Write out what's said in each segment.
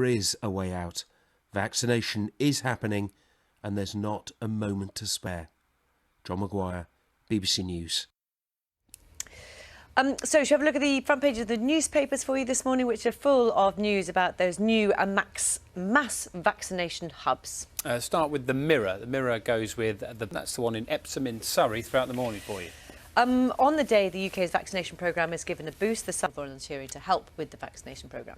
is a way out. Vaccination is happening and there's not a moment to spare. John Maguire, BBC News. So, shall we have a look at the front page of the newspapers for you this morning, which are full of news about those new mass vaccination hubs? Start with the Mirror. The Mirror goes with, that's the one in Epsom in Surrey throughout the morning for you. On the day the UK's vaccination programme is given a boost, the Sun volunteering to help with the vaccination programme.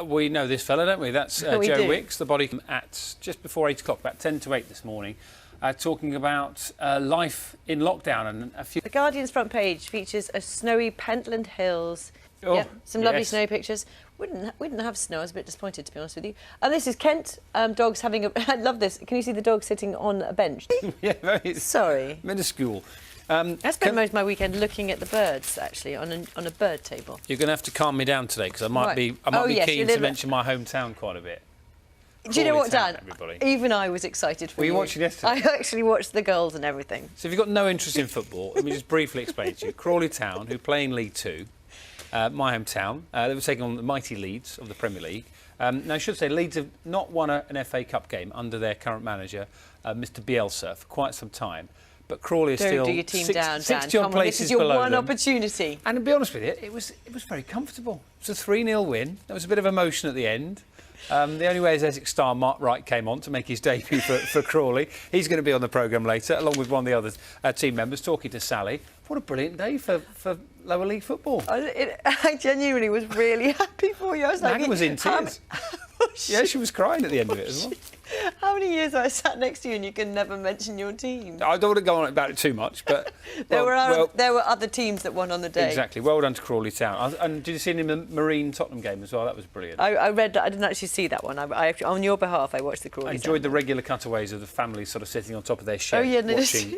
We know this fella, don't we? That's Joe Wicks, the body at just before 8 o'clock, about 10 to 8 this morning, talking about life in lockdown and a few... The Guardian's front page features a snowy Pentland Hills. Oh, yep, some lovely snow pictures. We didn't have snow. I was a bit disappointed, to be honest with you. And this is Kent. Dogs having a... I love this. Can you see the dog sitting on a bench? Yeah, very... Sorry. Minuscule. I spent most of my weekend looking at the birds, actually, on a bird table. You're going to have to calm me down today, because I might be keen to mention my hometown quite a bit. Do you know what, Dan? Everybody. Even I was excited for you. Were you watching yesterday? I actually watched the goals and everything. So if you've got no interest in football, let me just briefly explain to you. Crawley Town, who play in League Two, my hometown, they were taking on the mighty Leeds of the Premier League. Now, I should say, Leeds have not won an FA Cup game under their current manager, Mr Bielsa, for quite some time. But Crawley is still do your team down, Dan. 60 odd places this is your below one them. opportunity. And to be honest with you, it was very comfortable. It was a 3-0 win. There was a bit of emotion at the end. The only way is Essex star Mark Wright came on to make his debut for Crawley. He's going to be on the programme later, along with one of the other team members, talking to Sally. What a brilliant day for lower league football. I genuinely was really happy for you. I was Megan was in tears. Yeah, she was crying at the end of it as well. How many years I sat next to you and you can never mention your team? I don't want to go on about it too much, but... there were other teams that won on the day. Exactly. Well done to Crawley Town. And did you see him in the Marine Tottenham game as well? That was brilliant. I read that. I didn't actually see that one. On your behalf, I watched the Crawley I enjoyed the regular cutaways of the family sort of sitting on top of their shed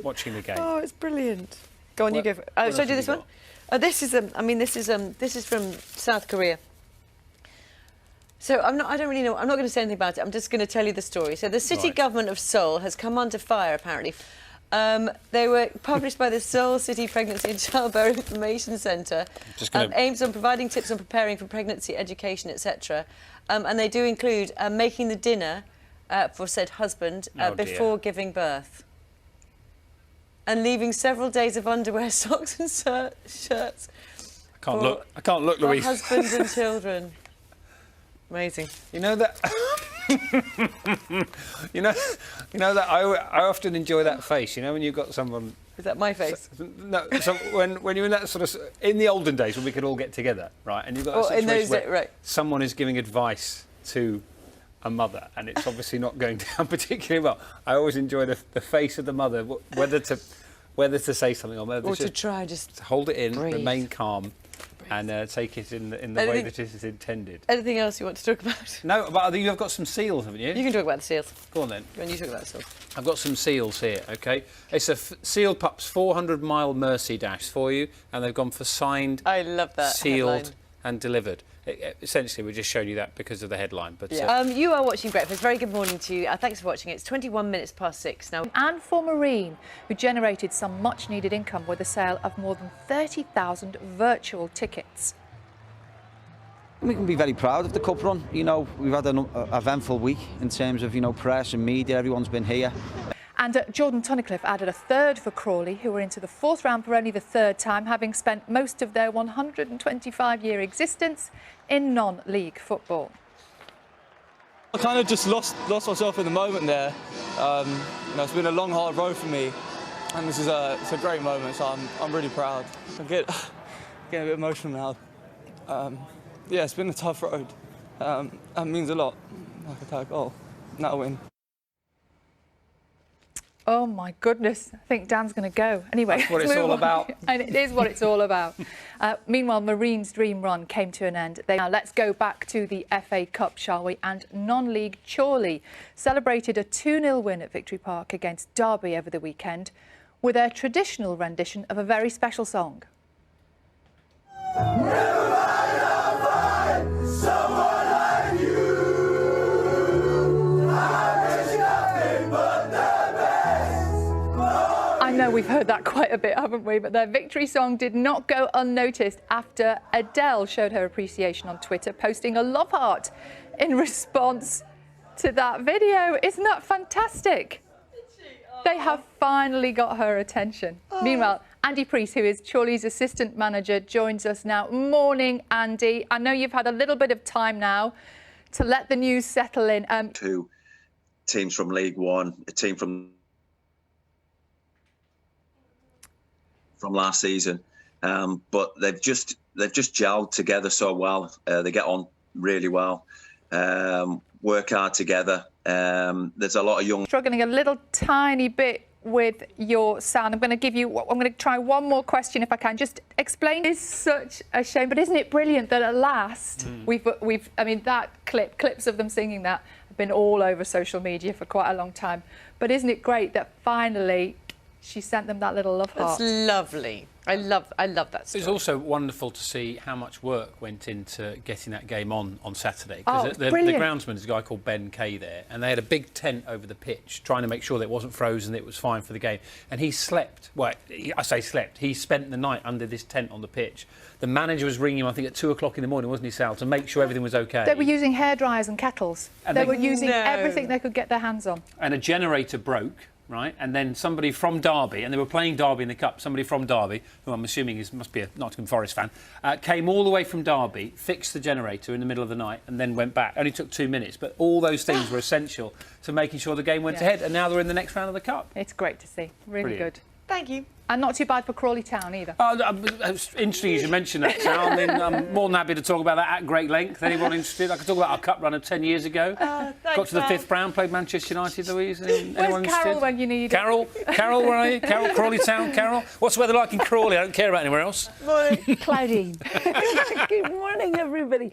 watching the game. Oh, it's brilliant. Go on, you go for it. Shall I do this one? This is from South Korea. So I don't really know. I'm not going to say anything about it. I'm just going to tell you the story. So the city government of Seoul has come under fire, apparently. They were published by the Seoul City Pregnancy and Childbirth Information Centre. Aims on providing tips on preparing for pregnancy, education, etc. And they do include making the dinner for said husband before giving birth. And leaving several days of underwear, socks and shirts. I can't look, Louise. For husbands and children. Amazing. You know that. you know that I often enjoy that face. You know when you've got someone. Is that my face? No. So when you're in that sort of in the olden days when we could all get together, right? And you've got that situation where someone is giving advice to a mother, and it's obviously not going down particularly well. I always enjoy the face of the mother, whether to say something or whether to try just hold it in, breathe. Remain calm. And take it in the way that it is intended. Anything else you want to talk about? No, but you've got some seals, haven't you? You can talk about the seals. Go on then. Go on, you talk about the seals. I've got some seals here, OK? It's a Seal Pups 400-mile Mercy Dash for you, and they've gone for signed, I love that sealed headline. And delivered. Essentially, we're just showing you that because of the headline. But you are watching Breakfast. Very good morning to you. Thanks for watching. It's 21 minutes past 6 now. And for Marine, who generated some much-needed income with the sale of more than 30,000 virtual tickets. We can be very proud of the cup run. You know, we've had an eventful week in terms of, press and media. Everyone's been here. And Jordan Tunnicliffe added a third for Crawley, who were into the fourth round for only the third time, having spent most of their 125-year existence in non-league football. I kind of just lost myself in the moment there. It's been a long, hard road for me, and this is it's a great moment, so I'm really proud. I'm getting a bit emotional now. Yeah, it's been a tough road. That means a lot. Like a tag goal, not a win. Oh my goodness, I think Dan's going to go. Anyway, that's what it's all about. And it is what it's all about. Meanwhile, Marine's dream run came to an end. Now let's go back to the FA Cup, shall we? And non-league Chorley celebrated a 2-0 win at Victory Park against Derby over the weekend with their traditional rendition of a very special song. know we've heard that quite a bit, haven't we? But their victory song did not go unnoticed after Adele showed her appreciation on Twitter, posting a love heart in response to that video. Isn't that fantastic? They have finally got her attention. Meanwhile, Andy Priest, who is Chorley's assistant manager, joins us now. Morning, Andy. I know you've had a little bit of time now to let the news settle in. Two teams from League One, a team from last season, but they've just gelled together so well. They get on really well, work hard together. There's a lot of young struggling a little tiny bit with your sound. I'm going to try one more question if I can. Just explain. It's such a shame, but isn't it brilliant that at last I mean, that clips of them singing that have been all over social media for quite a long time. But isn't it great that finally she sent them that little love heart? That's lovely. I love that story. It's also wonderful to see how much work went into getting that game on Saturday. Oh, Because the brilliant. groundsman is a guy called Ben Kay there, and they had a big tent over the pitch trying to make sure that it wasn't frozen, that it was fine for the game. And he slept. Well, I say slept. He spent the night under this tent on the pitch. The manager was ringing him, I think, at 2 o'clock in the morning, wasn't he, Sal, to make sure everything was OK. They were using hairdryers and kettles. And they were using everything they could get their hands on. And a generator broke. Right, and then somebody from Derby, and they were playing Derby in the Cup, somebody from Derby, who I'm assuming must be a Nottingham Forest fan, came all the way from Derby, fixed the generator in the middle of the night, and then went back. Only took 2 minutes, but all those things were essential to making sure the game went ahead, and now they're in the next round of the Cup. It's great to see. Really Brilliant. Good. Thank you. And not too bad for Crawley Town either. It's interesting you should mention that, Sal. I mean, I'm more than happy to talk about that at great length. Anyone interested? I could talk about our cup run of 10 years ago. Got to the fifth round, played Manchester United, Louise. Anyone Where's Carol interested? when you need her? Carol, where are you? Carol, Crawley Town, Carol. What's the weather like in Crawley? I don't care about anywhere else. Claudine. Good morning, everybody.